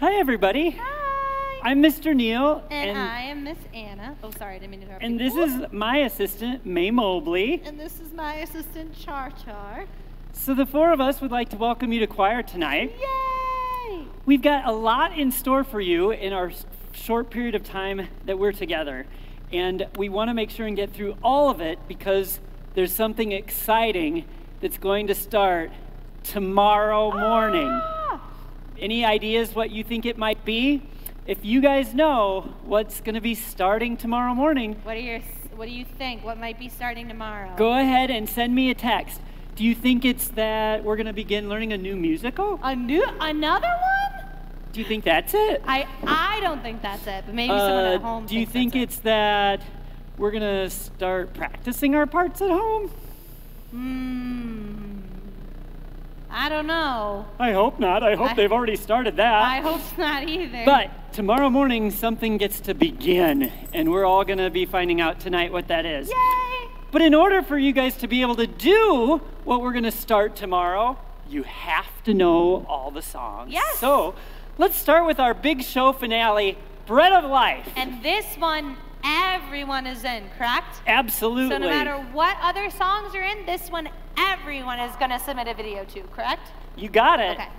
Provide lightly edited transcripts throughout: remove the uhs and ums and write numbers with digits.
Hi, everybody. Hi. I'm Mr. Neil. And I am Miss Anna. Oh, sorry, I didn't mean to interrupt. And this is my assistant, May Mobley. And this is my assistant, Char Char. So the four of us would like to welcome you to choir tonight. Yay! We've got a lot in store for you in our short period of time that we're together. And we want to make sure and get through all of it because there's something exciting that's going to start tomorrow morning. Any ideas what you think it might be? If you guys know what's going to be starting tomorrow morning, What do you think? What might be starting tomorrow? go ahead and send me a text. Do you think it's that we're going to begin learning a new musical? Another one? Do you think that's it? I don't think that's it, but maybe someone at home. Do you think it's that we're going to start practicing our parts at home? I don't know. I hope not. I hope they've already started that. I hope not either. But tomorrow morning, something gets to begin, and we're all going to be finding out tonight what that is. Yay! But in order for you guys to be able to do what we're going to start tomorrow, you have to know all the songs. Yes. So let's start with our big show finale, Bread of Life. And this one, everyone is in, correct? Absolutely. So no matter what other songs are in, this one, everyone is going to submit a video to, correct? You got it. Okay.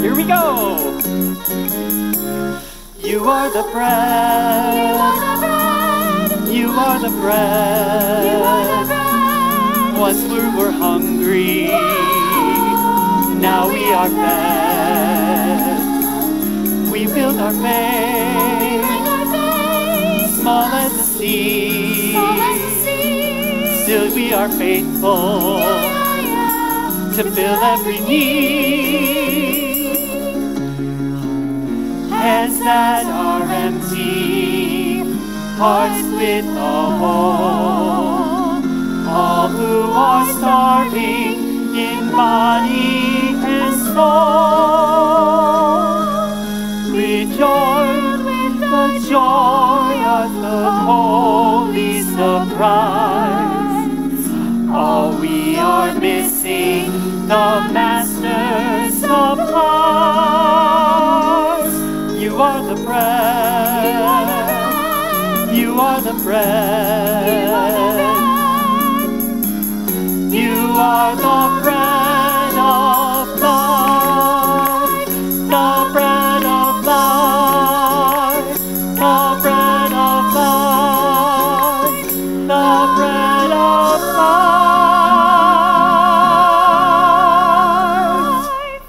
Here we go. You are the bread. You are the bread. You are the bread. Once we were hungry, now we are fed. We build our faith, small as the sea. Still we are faithful to fill every need. Hands that are empty, hearts with a hope. All who are starving in body and soul, rejoice with the joy of the holy surprise. All we are missing, the Master supplies. You are the bread. You are the bread. You are the bread of life. The bread of life. The bread of life. The bread of life.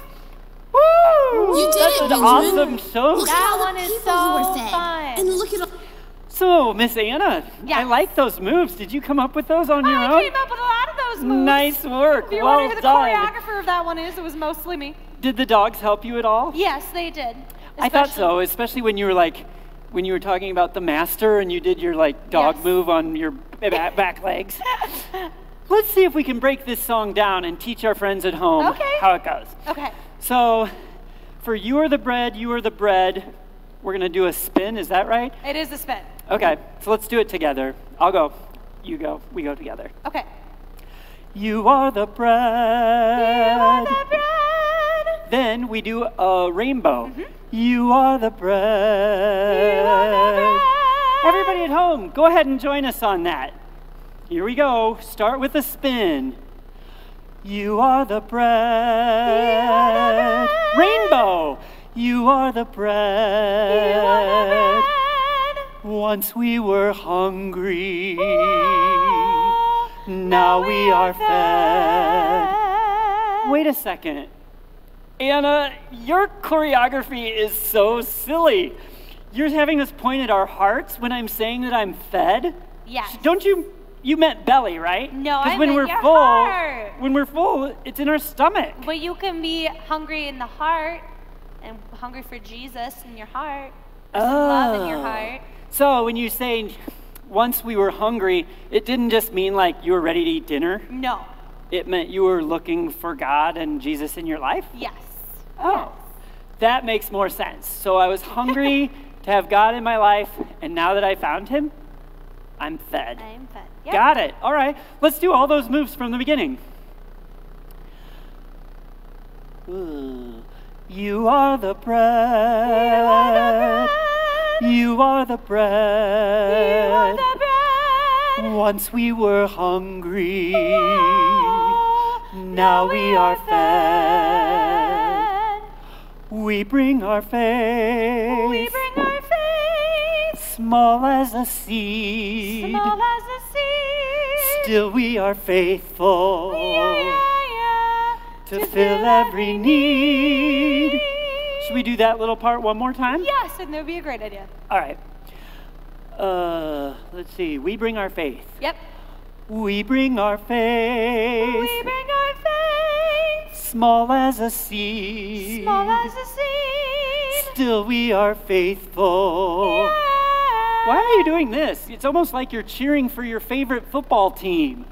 Woo! You did That's it, an Benjamin. awesome show. Look at That all the one is people so who were fed. fun. And look at all. So, Miss Anna, Yes. I like those moves. Did you come up with those on your I own? came up with a lot of those moves. Nice work. If you're Well wondering who the done. choreographer of that one is, it was mostly me. Did the dogs help you at all? Yes, they did. I thought so, especially when you were talking about the master and you did your dog Yes. move on your back legs. Let's see if we can break this song down and teach our friends at home Okay. how it goes. Okay. So, for You Are the Bread, You Are the Bread, we're going to do a spin, is that right? It is a spin. Okay, so let's do it together. I'll go, you go, we go together. Okay. You are the bread. You are the bread. Then we do a rainbow. You are the bread. You are the bread. Everybody at home, go ahead and join us on that. Here we go. Start with a spin. You are the bread. You are the bread. Rainbow. You are the bread. You are the bread. Once we were hungry. Oh, Now we are fed. Wait a second. Anna, your choreography is so silly. You're having us point at our hearts when I'm saying that I'm fed? Yes. Don't you meant belly, right? No, I Because when meant we're your full, heart. when we're full, it's in our stomach. But you can be hungry in the heart and hungry for Jesus in your heart. There's some love in your heart. So when you say once we were hungry, it didn't just mean like you were ready to eat dinner. No. It meant you were looking for God and Jesus in your life? Yes. Oh, that makes more sense. So I was hungry to have God in my life, and now that I found him, I'm fed. I'm fed. Yep. Got it. All right. Let's do all those moves from the beginning. You are the bread. You are the bread. You are the bread. Once we were hungry. Now we are fed. We bring our faith. We bring our faith. Small as a seed. Small as a seed. Still we are faithful. Yeah. To fill every need. Should we do that little part one more time? Yes, and that would be a great idea. All right. Let's see. We bring our faith. Yep. We bring our faith. We bring our faith. Small as a seed. Small as a seed. Still we are faithful. Yeah. Why are you doing this? It's almost like you're cheering for your favorite football team.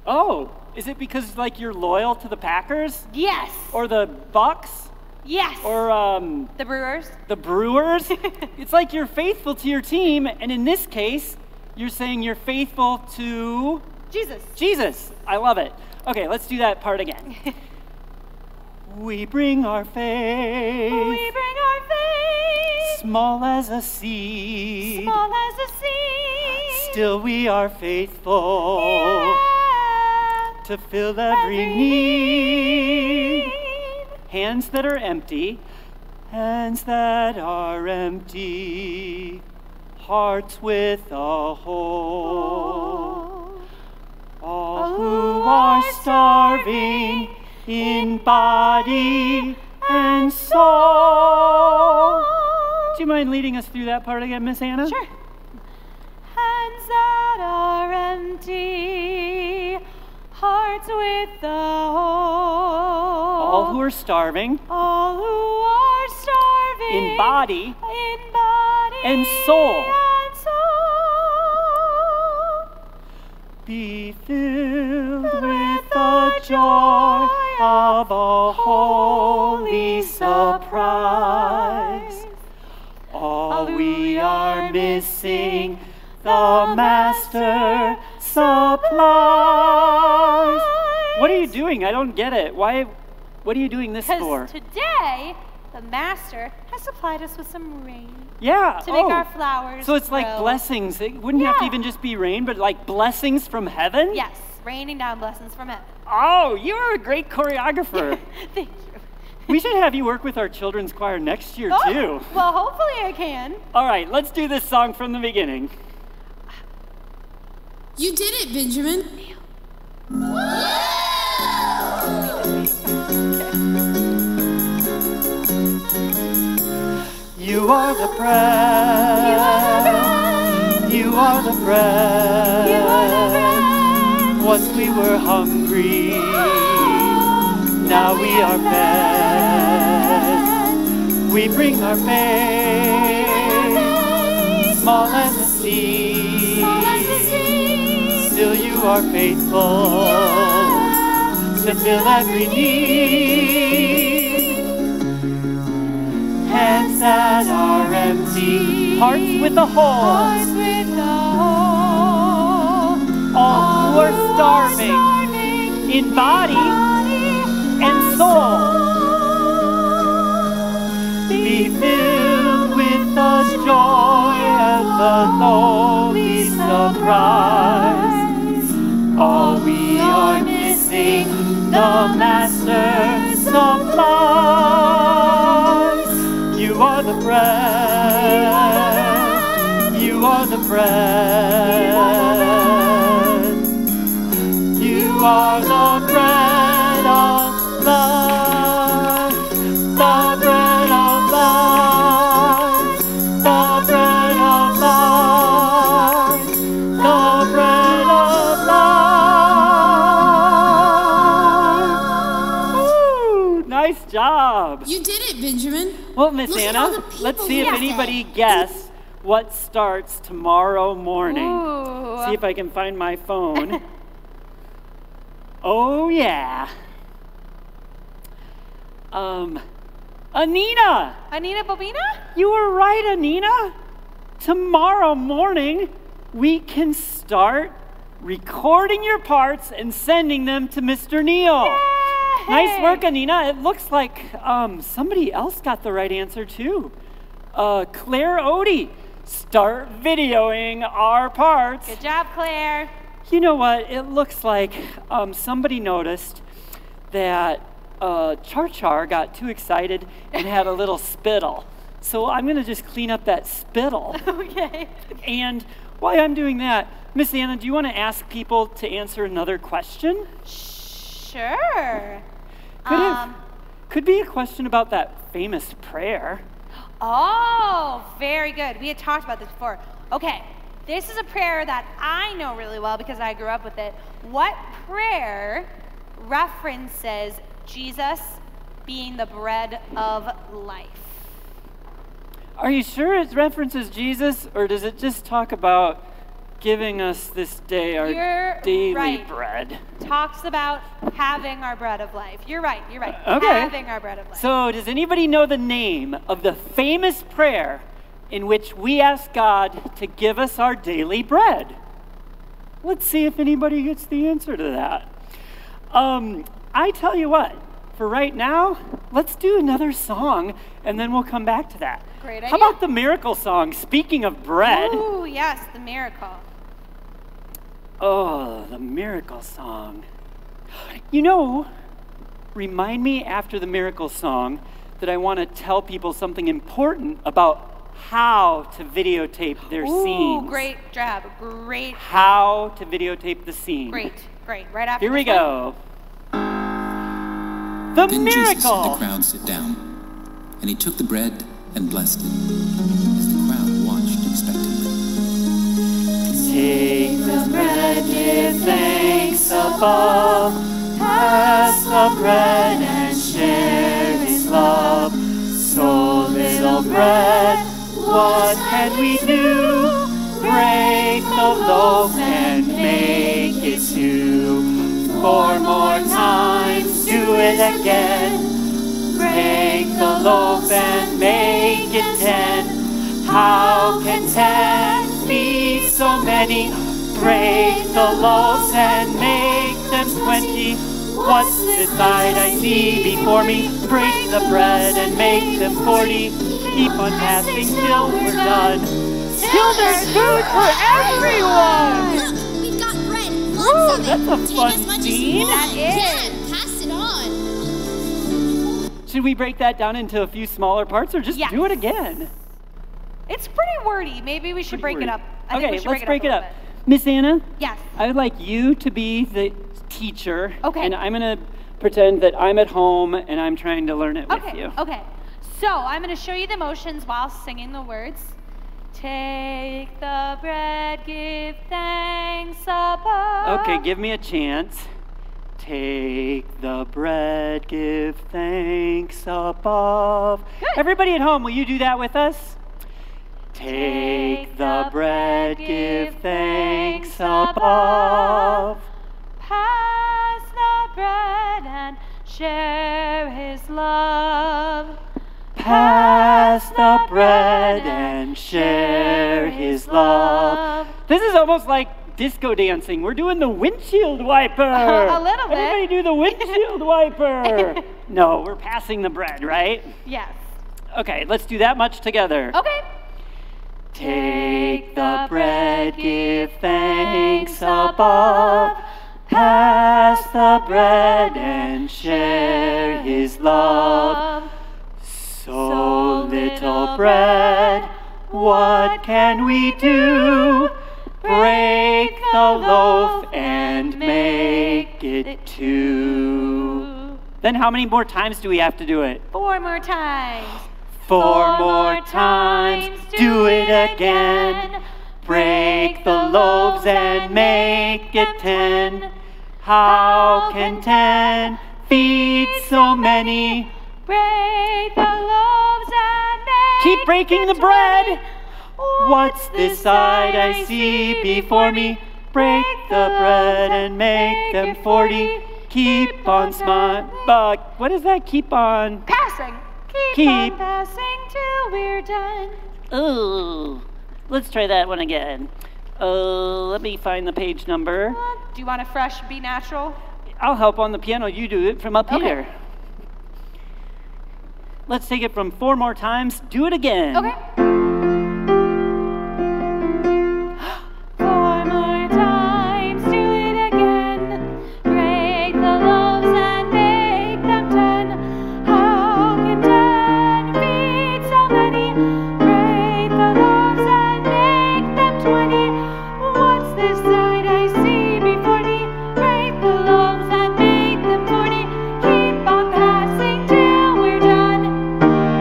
Oh, is it because like you're loyal to the Packers? Yes. Or the Bucks? Yes. Or the Brewers? The Brewers? It's like you're faithful to your team, and in this case, you're saying you're faithful to Jesus. Jesus. I love it. Okay, let's do that part again. We bring our faith. We bring our faith. Small as a seed. Small as a seed. Still we are faithful. Yeah. To fill every need. Hands that are empty. Hands that are empty. Hearts with a hole. All who are starving in body and soul. Do you mind leading us through that part again, Miss Anna? Sure. Hands that are empty, hearts with the hole. All who are starving. All who are starving in body and soul. Be filled with the joy of a holy surprise. All we are missing, the Master supplies. What are you doing? I don't get it. Why? What are you doing this for? Because today, the Master has supplied us with some rain. Yeah. To make our flowers So it's like grow. blessings. It wouldn't have to even just be rain, but like blessings from heaven? Yes, raining down blessings from heaven. Oh, you're a great choreographer. Thank you. We should have you work with our children's choir next year, too. Well, hopefully I can. All right, let's do this song from the beginning. You did it, Benjamin. You are the bread. You are the bread. You are the bread. Once we were hungry, now we are fed. We bring our faith, small as a seed. Still you are faithful to fill every need. Hands that are empty, hearts with a hole. All who are starving in body and soul. Be filled with the joy and the lowly surprise. All we are missing, the Master supplies. You are the bread. You are the bread. You are the bread of life. The bread of life. The bread of life. The bread of life. Woo! Nice job. You did it, Benjamin. Well, Miss Look at all Anna, the people let's see if here. anybody guess what starts tomorrow morning. Ooh. See if I can find my phone. Oh, yeah. Anina! Anina Bobina? You were right, Anina. Tomorrow morning, we can start recording your parts and sending them to Mr. Neal. Nice work, Anina. It looks like somebody else got the right answer too. Claire Odie. Start videoing our parts. Good job, Claire. You know what? It looks like somebody noticed that Char Char got too excited and had a little spittle. So I'm going to just clean up that spittle. Okay. And while I'm doing that, Miss Anna, do you want to ask people to answer another question? Sure. Could be a question about that famous prayer. Oh, very good. We had talked about this before. Okay, this is a prayer that I know really well because I grew up with it. What prayer references Jesus being the bread of life? Are you sure it references Jesus, or does it just talk about giving us this day our daily bread? Talks about having our bread of life. You're right. Okay. Having our bread of life. So does anybody know the name of the famous prayer in which we ask God to give us our daily bread? Let's see if anybody gets the answer to that. I tell you what, for right now, let's do another song, and then we'll come back to that. Great idea. How about the miracle song, speaking of bread? Ooh, yes, the miracle. Oh, the miracle song. You know, remind me after the miracle song that I want to tell people something important about how to videotape their scenes. Ooh, great job. Great. How to videotape the scene. Great. Right after Here we this go. The Then miracle. Jesus had the crowd sit down, and he took the bread and blessed it, as the crowd watched expectantly. Take the bread, give thanks above, pass the bread and share his love. So little bread, what can we do? Break the loaf and make it two. 4 more times, do it again. Break the loaf and make it 10. How can 10 feed so many? Break the loaves and make them 20. What's this sight I see before me? Break the bread and make them 40. Keep on passing till we're done. Till there's food for everyone! Look, we've got bread. Ooh, Lots of that's it. a Take fun as much scene. as you want. That is. Yeah, pass it on. Should we break that down into a few smaller parts or just Yes. do it again? It's pretty wordy. Maybe we should break it up. I think Okay, we should let's break it a up. little Miss Anna, bit. Yes. I would like you to be the teacher. Okay. And I'm going to pretend that I'm at home and I'm trying to learn it with you. Okay. So I'm going to show you the motions while singing the words. Take the bread, give thanks above. Okay, give me a chance. Take the bread, give thanks above. Good. Everybody at home, will you do that with us? Take the bread, give thanks above. Pass the bread and share his love. Pass the bread and share his love. This is almost like disco dancing. We're doing the windshield wiper. A little bit. Everybody do the windshield wiper. No, we're passing the bread, right? Yes. Okay, let's do that much together. Okay. Take the bread, give thanks above. Pass the bread and share his love. So little bread, what can we do? Break the loaf and make it two. Then how many more times do we have to do it? 4 more times. 4 more times, do it again. Break the loaves and make it 10. How can 10 feed so many? Break the loaves and make Keep breaking it the bread. 20. What's this sight I see before me? Break the bread and make them 40. Keep on smiling. What is that? Keep on. Passing. Keep on passing till we're done. Ooh. Let's try that one again. Let me find the page number. Do you want a fresh, be natural? I'll help on the piano. You do it from up here. Let's take it from 4 more times. Do it again. Okay. 4 more times, do it again. Break the loaves and make them 10. How can 10 feed so many? Break the loaves and make them 20. What's this sight I see before me? Break the loaves and make them 40. Keep on passing till we're done.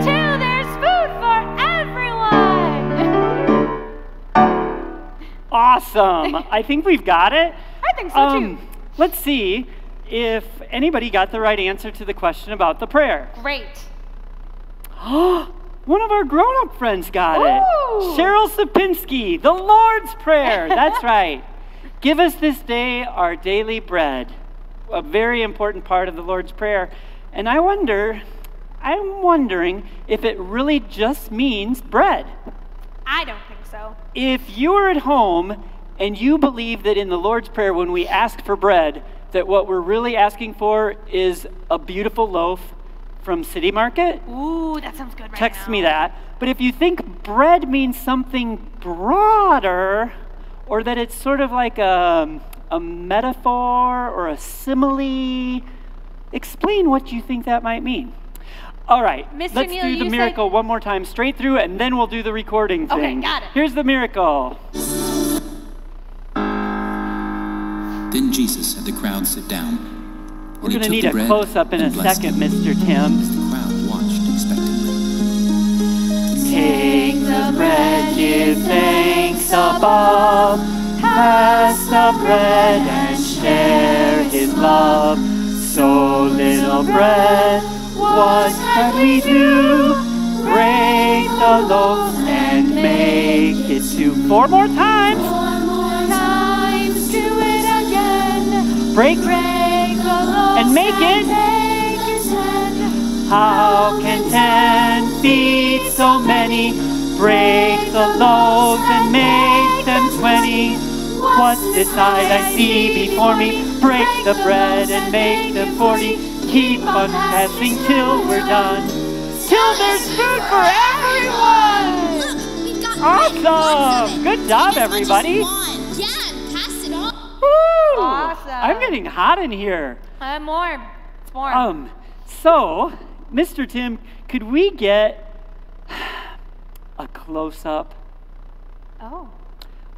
Till there's food for everyone. Awesome. I think we've got it. I think so too. Let's see if anybody got the right answer to the question about the prayer. Great. One of our grown-up friends got it. Ooh. Cheryl Sapinski, the Lord's Prayer. That's right. Give us this day our daily bread. A very important part of the Lord's Prayer. And I'm wondering if it really just means bread. I don't think so. If you are at home and you believe that in the Lord's Prayer when we ask for bread, that what we're really asking for is a beautiful loaf from City Market, Ooh, that sounds good right text now. me that. But if you think bread means something broader, or that it's sort of like a metaphor or a simile, explain what you think that might mean. All right, Mr. let's Neal, do the you miracle one more time straight through, and then we'll do the recording Okay, thing. got it. Here's the miracle. Then Jesus had the crowd sit down. We're going to need a close-up in a second, Mr. Tim. As the crowd watched expectantly. Take the bread, give thanks above, pass the bread and share his love. So little bread, what can we do? Break the loaves and make it 2. 4 more times. 4 more times, do it again. Break the loaves and make it. 10. How can 10 feed so many? Break the loaves and make them 20. What's this sight I see before me? Break the bread and make them 40. Keep on passing till we're done. Till there's food for everyone! Look, we've got Awesome! Good job, everybody. Yeah, pass it on. Woo! Awesome. I'm getting hot in here. I'm warm. It's warm. So, Mr. Tim, could we get a close-up? Oh.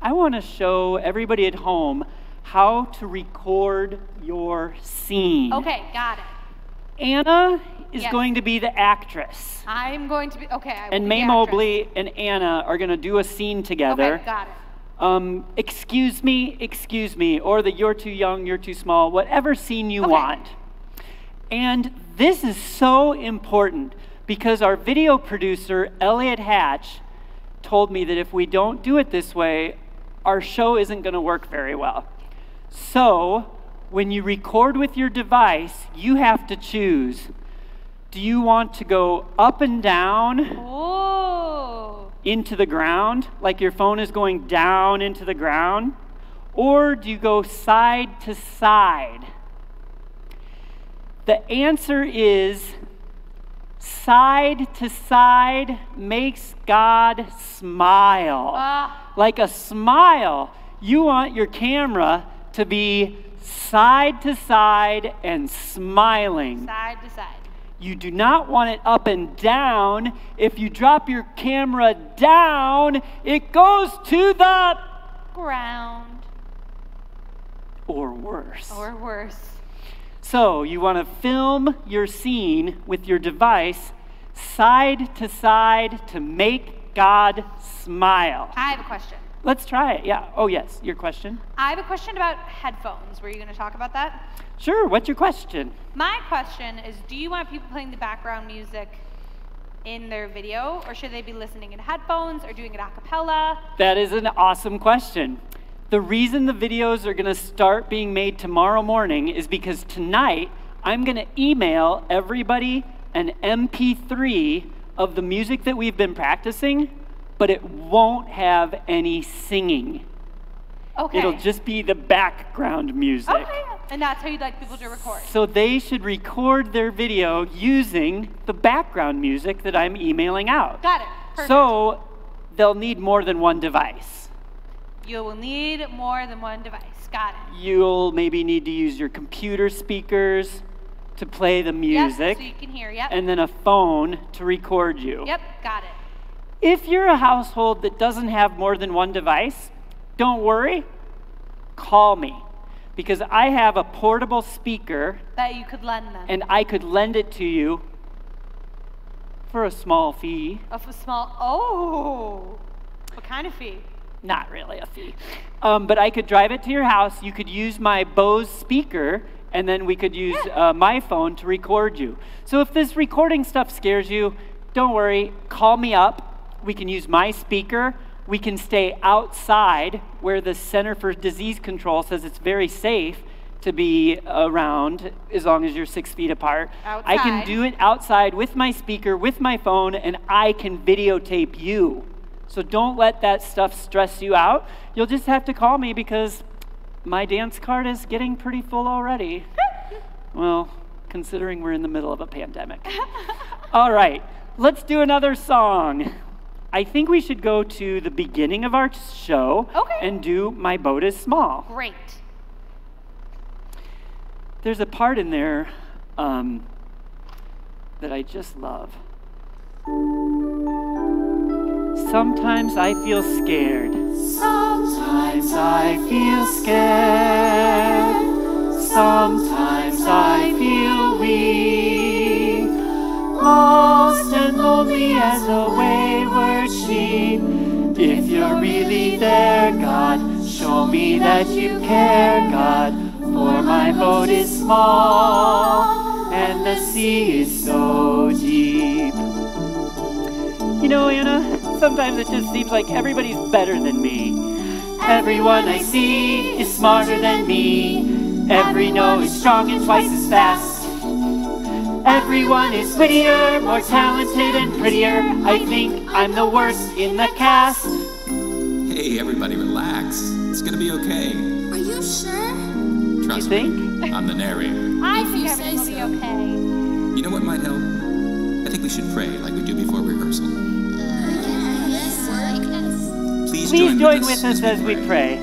I want to show everybody at home how to record your scene. Okay, got it. Anna is Yes. going to be the actress. I'm going to be, okay. I will And be May the Mobley and Anna are going to do a scene actress. together. Okay, got it. Excuse me, or the you're too young, you're too small, whatever scene you Okay. want. And this is so important because our video producer, Elliot Hatch, told me that if we don't do it this way, our show isn't going to work very well. So, when you record with your device, you have to choose. Do you want to go up and down Oh. into the ground, like your phone is going down into the ground? Or do you go side to side? The answer is side to side makes God smile. Like a smile, you want your camera to be side to side and smiling. Side to side. You do not want it up and down. If you drop your camera down, it goes to the Ground. or worse. Or worse. So you want to film your scene with your device side to make God smile. I have a question. Let's try it. Yeah. Oh, yes. Your question? I have a question about headphones. Were you going to talk about that? Sure. What's your question? My question is, do you want people playing the background music in their video, or should they be listening in headphones or doing it a cappella? That is an awesome question. The reason the videos are going to start being made tomorrow morning is because tonight I'm going to email everybody an MP3 of the music that we've been practicing, but it won't have any singing. Okay. It'll just be the background music. Okay. And that's how you'd like people to record. So they should record their video using the background music that I'm emailing out. Got it. Perfect. So they'll need more than one device. You will need more than one device. Got it. You'll maybe need to use your computer speakers to play the music. Yep, so you can hear, yep. And then a phone to record you. Yep, got it. If you're a household that doesn't have more than one device, don't worry, call me. Because I have a portable speaker. That you could lend them. And I could lend it to you for a small fee. Of a small, oh, what kind of fee? Not really a fee. But I could drive it to your house. You could use my Bose speaker, and then we could use my phone to record you. So if this recording stuff scares you, don't worry, call me up. We can use my speaker. We can stay outside where the Center for Disease Control says it's very safe to be around as long as you're 6 feet apart. Outside. I can do it outside with my speaker, with my phone, and I can videotape you. So don't let that stuff stress you out. You'll just have to call me because my dance card is getting pretty full already. Well, considering we're in the middle of a pandemic. All right, let's do another song. I think we should go to the beginning of our show and do My Boat is Small. Great. There's a part in there that I just love. Sometimes I feel scared. Sometimes I feel scared. Sometimes I feel weak. Lost and lonely as a wayward sheep. If you're really there, God, show me that you care, God. For my boat is small and the sea is so deep. You know, Anna, sometimes it just seems like everybody's better than me. Everyone I see is smarter than me. Every no is strong and twice as fast. Everyone is wittier, more talented and prettier. I think I'm the worst in the cast. Hey, everybody, relax. It's gonna be okay. Are you sure? Trust You me, think? I'm the narrator. I think everything will be okay. You know what might help? I think we should pray like we do before rehearsal. Yes, I guess. Please join with us as we pray.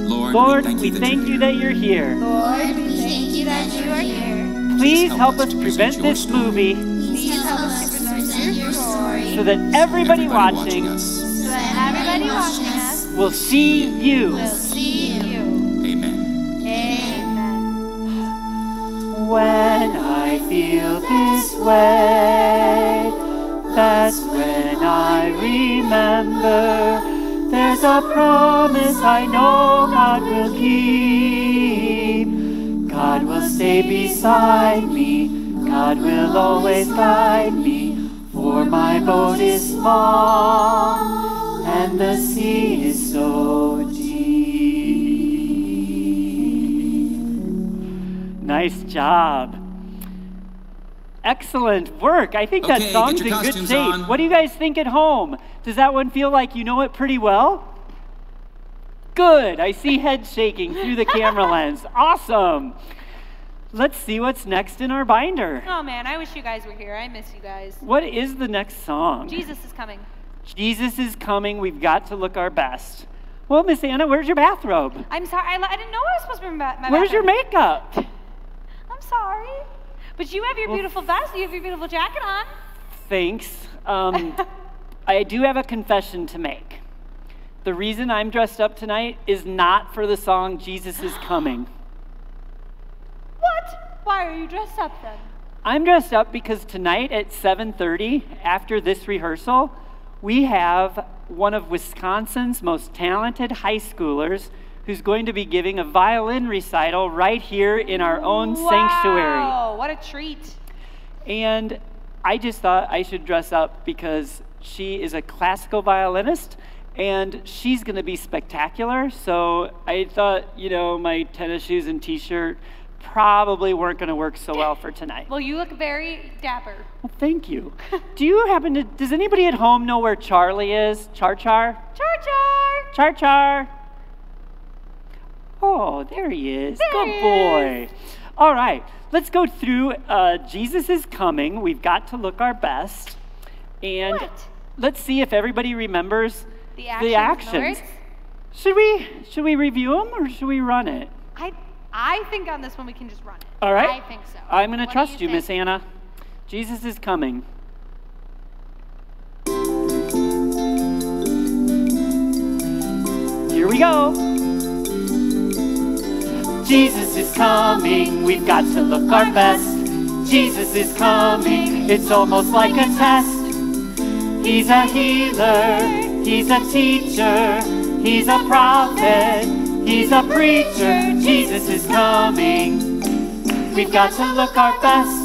Lord, we thank you that you're here. Lord, we thank you that you are here. Please help us present this movie Please help us to present your story so that everybody watching us so that everybody watching us will see you. will see you. Amen. Amen. When I feel this way, that's when I remember there's a promise I know God will keep. God will stay beside me. God will always guide me. For my boat is small and the sea is so deep. Nice job. Excellent work. I think that Okay, song's get your in good costumes shape. on. What do you guys think at home? Does that one feel like you know it pretty well? Good. I see heads shaking through the camera lens. Awesome. Let's see what's next in our binder. Oh man, I wish you guys were here. I miss you guys. What is the next song? Jesus is coming. Jesus is coming. We've got to look our best. Well, Miss Anna, where's your bathrobe? I'm sorry, I didn't know I was supposed to bring my Where's your bathroom. makeup? I'm sorry. But you have your beautiful vest, you have your beautiful jacket on. Thanks. I do have a confession to make. The reason I'm dressed up tonight is not for the song Jesus is Coming. What? Why are you dressed up then? I'm dressed up because tonight at 7:30, after this rehearsal, we have one of Wisconsin's most talented high schoolers who's going to be giving a violin recital right here in our own sanctuary. Wow, what a treat. And I just thought I should dress up because she is a classical violinist and she's going to be spectacular. So I thought, you know, my tennis shoes and t-shirt probably weren't going to work so well for tonight. Well, you look very dapper. Well, thank you. Does anybody at home know where Charlie is? Char-Char? Char-char! Char-Char! Oh, there he is. There Good he boy. All right, let's go through Jesus is coming. We've got to look our best. And What? let's see if everybody remembers The actions. actions. Should we review them or should we run it? I think on this one we can just run it. All right. I think so. I'm going to What do trust you, think? Miss Anna. Jesus is coming. Here we go. Jesus is coming, we've got to look our best. Jesus is coming, it's almost like a test. He's a healer, he's a teacher, he's a prophet, he's a preacher. Jesus is coming, we've got to look our best.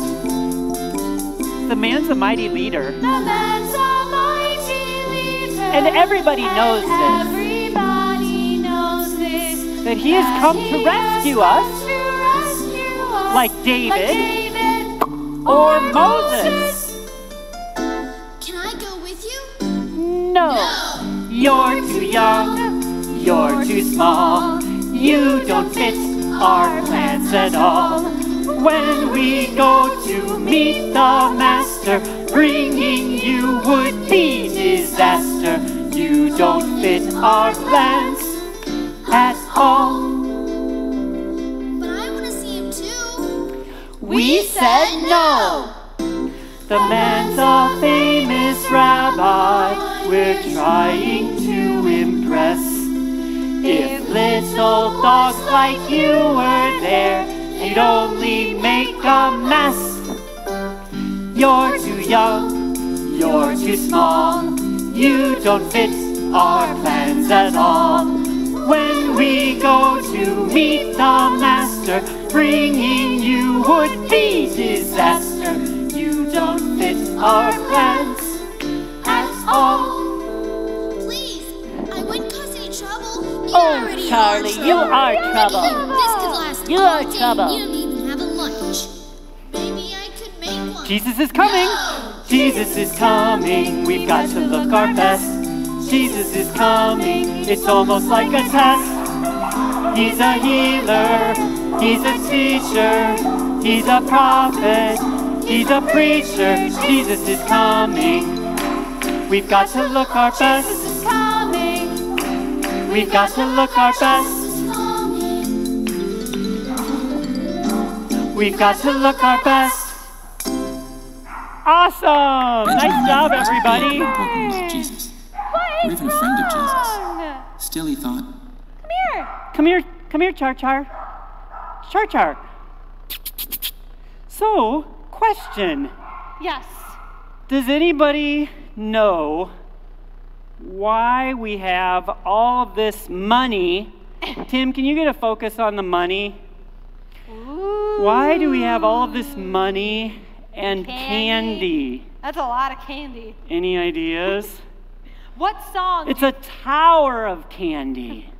The man's a mighty leader. The man's a mighty leader. And everybody knows this. Everybody knows this. That he has come to rescue us, like David, or Moses. Can I go with you? No, you're too young, you're too small, you don't fit our plans at all. When we go to meet the Master, bringing you would be disaster. You don't fit our plans at all. But I want to see him too. We said no. The man's a famous rabbi we're trying to impress. If little dogs like you were there, you'd only make a mess. You're too young, you're too small, you don't fit our plans at all. When we go to meet the Master, bringing you would be disaster. You don't fit our plans at all. Please, I wouldn't cause any trouble. You Oh, already Charlie, are you are trouble. This could last You all are day. trouble. You don't even have a lunch. Maybe I could make one. Jesus is coming. Jesus is coming. We've got to look our best. Jesus is coming. It's almost like a test. He's a healer. He's a teacher. He's a prophet. He's a preacher. Jesus is coming. We've got to look our best. Jesus is coming. We've got to look our best. We've got to look our best. Awesome! Nice job, everybody. Important with Jesus, or even a friend of Jesus. Still, he thought, Come here, Char Char. Char Char. So, question. Yes. Does anybody know why we have all of this money? Tim, can you get a focus on the money? Ooh. Why do we have all of this money and candy? That's a lot of candy. Any ideas? What song? It's a tower of candy.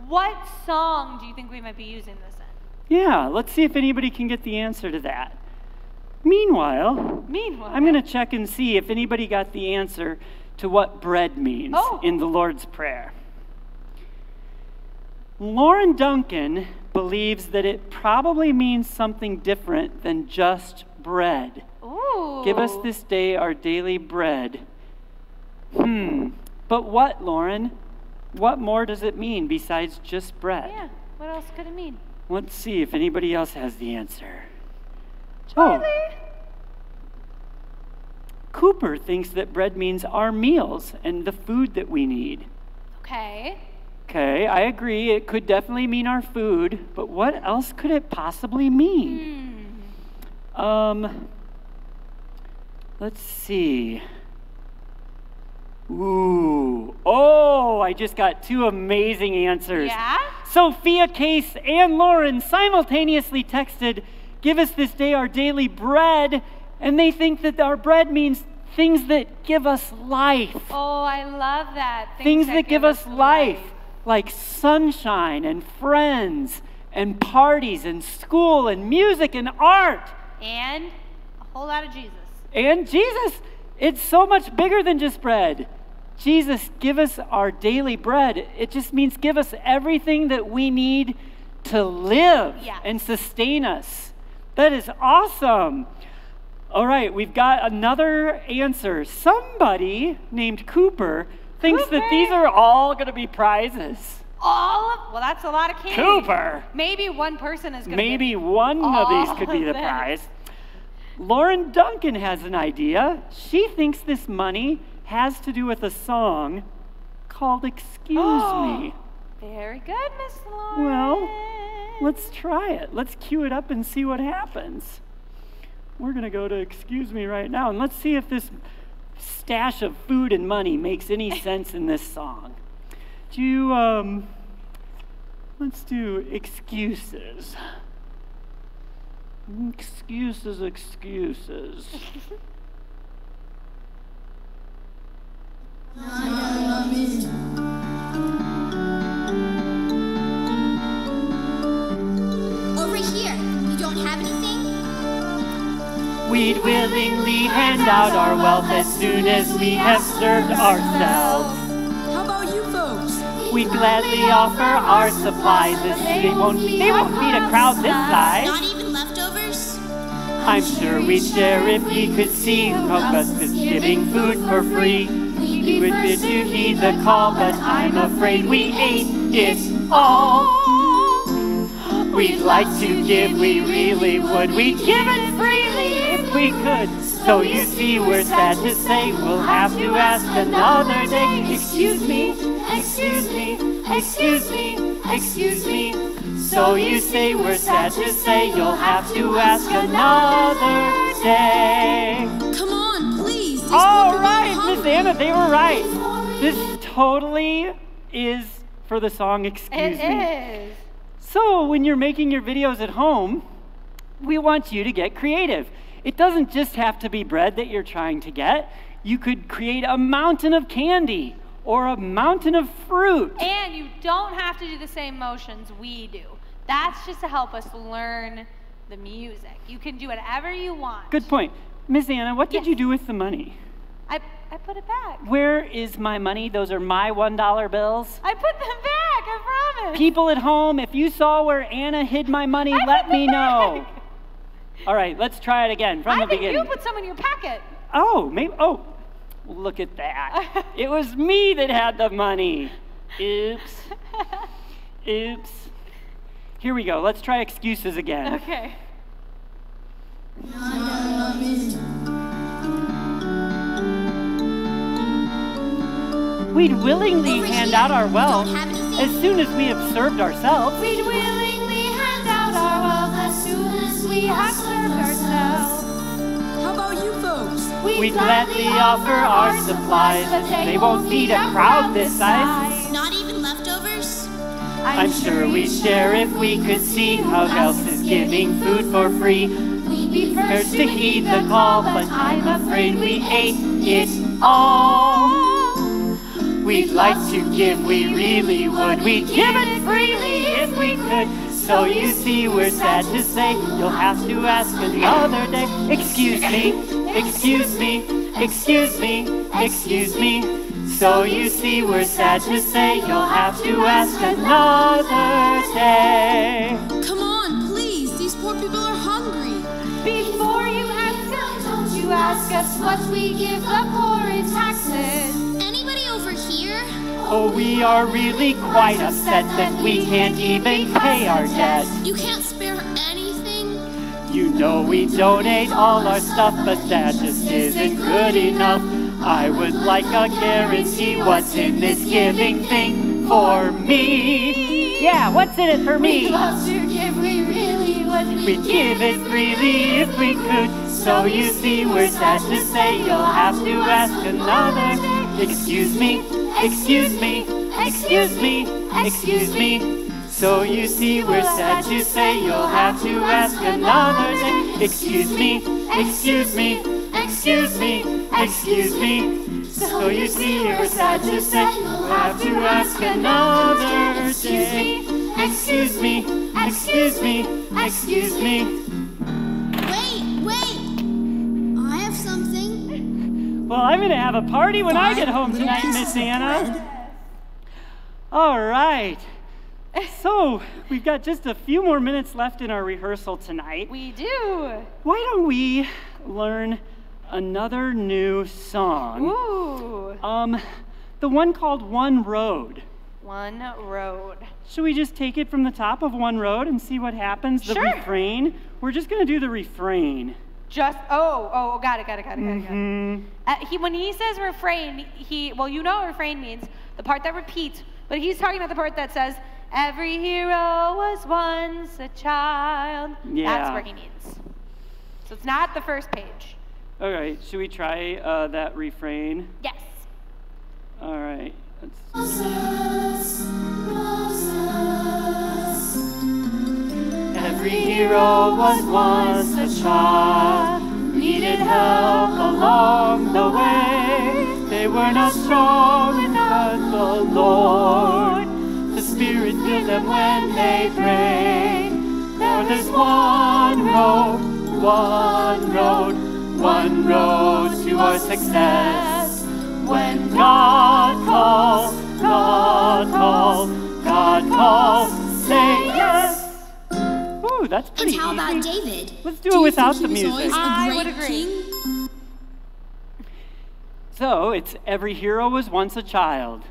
What song do you think we might be using this in? Yeah, let's see if anybody can get the answer to that. Meanwhile, I'm going to check and see if anybody got the answer to what bread means in the Lord's Prayer. Lauren Duncan believes that it probably means something different than just bread. Ooh. Give us this day our daily bread. But what, Lauren? What more does it mean besides just bread? Yeah, what else could it mean? Let's see if anybody else has the answer. Charlie. Cooper thinks that bread means our meals and the food that we need. Okay. Okay, I agree. It could definitely mean our food, but what else could it possibly mean? Let's see. Ooh. Oh, I just got two amazing answers. Yeah? Sophia Case and Lauren simultaneously texted, "Give us this day our daily bread," and they think that our bread means things that give us life. Oh, I love that. Things that give us life, like sunshine and friends and parties and school and music and art. And a whole lot of Jesus. And Jesus, it's so much bigger than just bread. Jesus, give us our daily bread. It just means give us everything that we need to live Yes. and sustain us. That is awesome. All right, we've got another answer. Somebody named Cooper thinks that these are all going to be prizes. Well, that's a lot of candy. Cooper. Maybe one person is going to Maybe one of these could be the prize. Lauren Duncan has an idea. She thinks this money has to do with a song called Excuse Me. Very good, Miss Lauren. Well, let's try it. Let's cue it up and see what happens. We're going to go to Excuse Me right now, and let's see if this stash of food and money makes any sense in this song. Let's do excuses. Excuses, excuses. Over here, you don't have anything? We'd willingly hand out our wealth as soon as we have served ourselves. How about you folks? We'd gladly offer our supplies as they won't feed a crowd this size. Not even leftovers? I'm sure we'd share if we could see who else is giving food for free. We would bid to heed the call, but I'm afraid we ate it all. We'd like to give, we really would. We'd give it freely if we could. So you see, we're sad to say we'll have to ask another day. Excuse me, excuse me, excuse me, excuse me. So you say we're sad to say you'll have to ask another day. Come on, please. These All people are right, Miss hungry. Anna, they were right. This totally is for the song Excuse Me. It is. So when you're making your videos at home, we want you to get creative. It doesn't just have to be bread that you're trying to get. You could create a mountain of candy or a mountain of fruit. And you don't have to do the same motions we do. That's just to help us learn the music. You can do whatever you want. Good point. Miss Anna, what did Yes. you do with the money? I put it back. Where is my money? Those are my $1 bills. I put them back, I promise. People at home, if you saw where Anna hid my money, I let put me them know. back. All right, let's try it again from the I think beginning. you put some in your packet. Oh, maybe. Oh, look at that. It was me that had the money. Oops. Oops. Here we go. Let's try excuses again. Okay. We'd willingly Over hand here, out our you wealth don't have anything? as soon as we have served ourselves. We'd willingly hand out our wealth as soon as we have served ourselves. How about you folks? We'd gladly offer our supplies as they won't feed a crowd this size. Not even leftovers? I'm sure we'd share if we could see how else is giving food for free. We'd be First to heed the call, but I'm afraid we ate it all. We'd like to give, we really would. We'd give it freely if we could. So you see, we're sad to say you'll have to ask another day. Excuse me, excuse me, excuse me, excuse me. So you see, we're sad to say you'll have to ask another day. Come on, please. These poor people are hungry. Before you ask us, don't you ask us what we give the poor in taxes. Anybody over here? Oh, we are really quite upset that we can't even pay our debt. You can't spare anything? You know we donate all our stuff, but that just isn't good enough. I would like a guarantee. What's in this giving thing for me? Yeah, what's in it for me? We love to give, we really would. We'd give it freely if we could. So you see, we're sad to say you'll have to ask another day. Excuse me, excuse me, excuse me, excuse me. So you see, we're sad to say you'll have to ask another day. Excuse me, excuse me, excuse me, excuse me. So you see, we're sad to say you'll have to ask another day. Excuse me, excuse me, excuse me. Wait. I have something. Well, I'm going to have a party when I get home tonight, Miss Anna. All right. So, we've got just a few more minutes left in our rehearsal tonight. We do. Why don't we learn another new song? Ooh. The one called One Road. One Road. Should we just take it from the top of One Road and see what happens? The Sure. refrain? We're just going to do the refrain. Got it. Mm-hmm. When he says refrain, well, you know what refrain means, the part that repeats, but he's talking about the part that says, every hero was once a child. Yeah. That's where he means. So it's not the first page. All right, should we try that refrain? Yes. All right. Every hero was once a child, needed help along the way. They were not strong without the Lord. The Spirit filled them when they prayed. Now there's one road to our success. When God calls, say yes. Ooh, that's pretty And how about easy. David? Let's do it without the music. I I would agree. King? So it's every hero was once a child.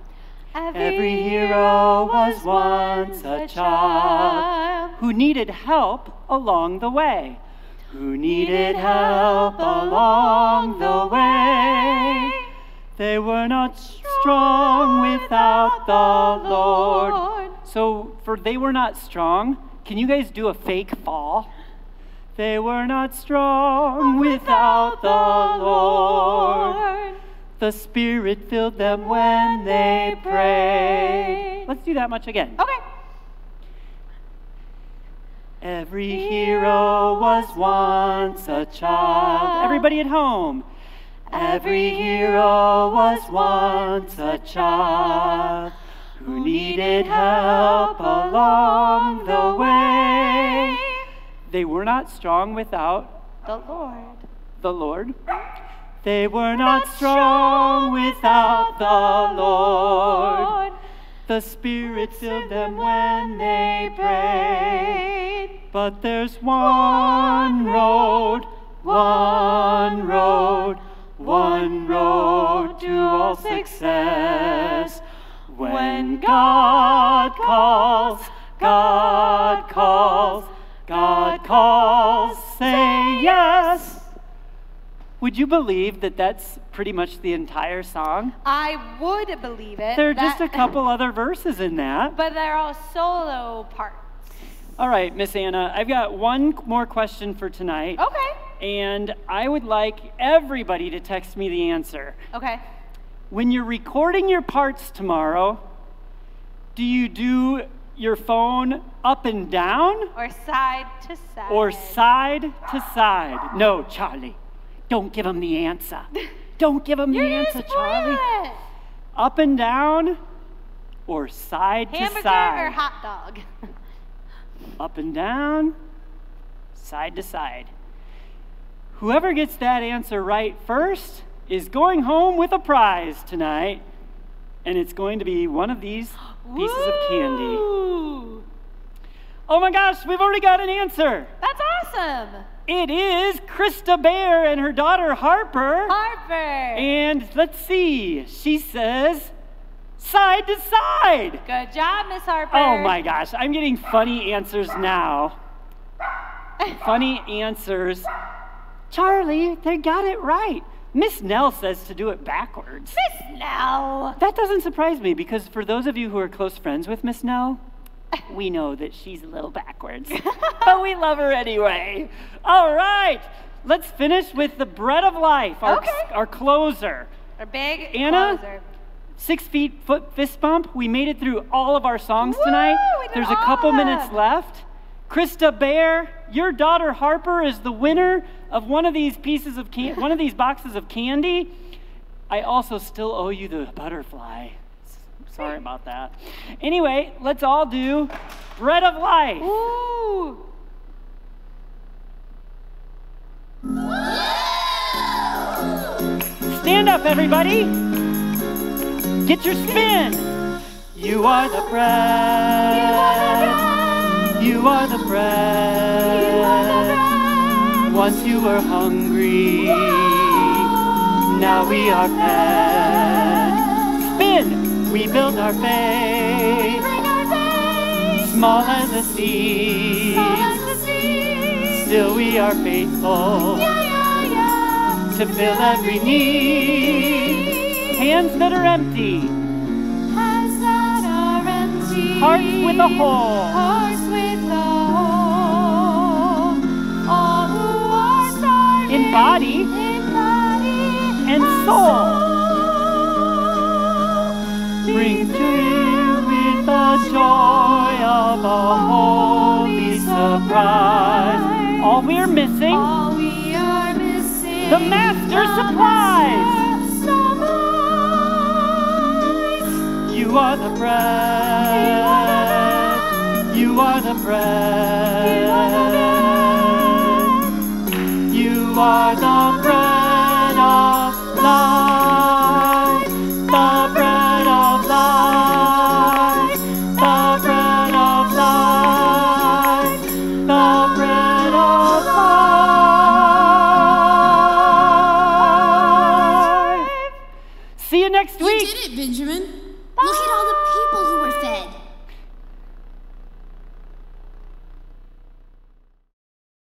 Every hero was once a child who needed help along the way. Who needed help along the way. They were not strong without the Lord. So for they were not strong, can you guys do a fake fall? They were not strong without the Lord. The Spirit filled them when they prayed. Let's do that much again. Okay. Every hero was once a child. Everybody at home. Every hero was once a child who needed help along the way. They were not strong without The Lord. the Lord. They were not strong without the Lord. The Spirit filled them when they prayed. But there's one road to all success. When God calls, say yes. Would you believe that that's pretty much the entire song? I would believe it. There are just a couple other verses in that. But they're all solo parts. All right, Miss Anna, I've got one more question for tonight. Okay. And I would like everybody to text me the answer. Okay. When you're recording your parts tomorrow, do you do your phone up and down Or side to side. or side to side? No, Charlie, don't give him the answer. Don't give him the You're answer, gonna spoil Charlie. it. Up and down or side to Hamburger side? or hot dog? Up and down, side to side. Whoever gets that answer right first is going home with a prize tonight, and it's going to be one of these pieces of candy. Ooh. Oh my gosh, we've already got an answer. That's awesome. It is Krista Bear and her daughter Harper. Harper. And let's see, she says side to side. Good job, Miss Harper. Oh my gosh, I'm getting funny answers now. Funny answers. Charlie, they got it right. Miss Nell says to do it backwards. Miss Nell. That doesn't surprise me because for those of you who are close friends with Miss Nell, we know that she's a little backwards. But we love her anyway. All right, let's finish with the bread of life, our closer. Our big Anna? closer. 6 feet foot fist bump. We made it through all of our songs tonight. we did There's a all couple of them. minutes left. Krista Bear, your daughter Harper is the winner of one of these boxes of candy. I also still owe you the butterfly. Sorry about that. Anyway, let's all do bread of life. Ooh. Stand up, everybody. Get your spin. You are the bread. You are the bread. Once you were hungry, now we are fed. Spin, we build our faith. Small as a seed, still we are faithful to fill every need. Hands that are empty, hearts with a hole. All who are starving in body and soul. Bring to you with the joy of a holy surprise. All we are missing, the Master supplies. You are the bread. You are the bread. You are the bread of life. The bread of life. The bread of life. The bread of life. See you next week. You did it, Benjamin. Look at all the people who were fed.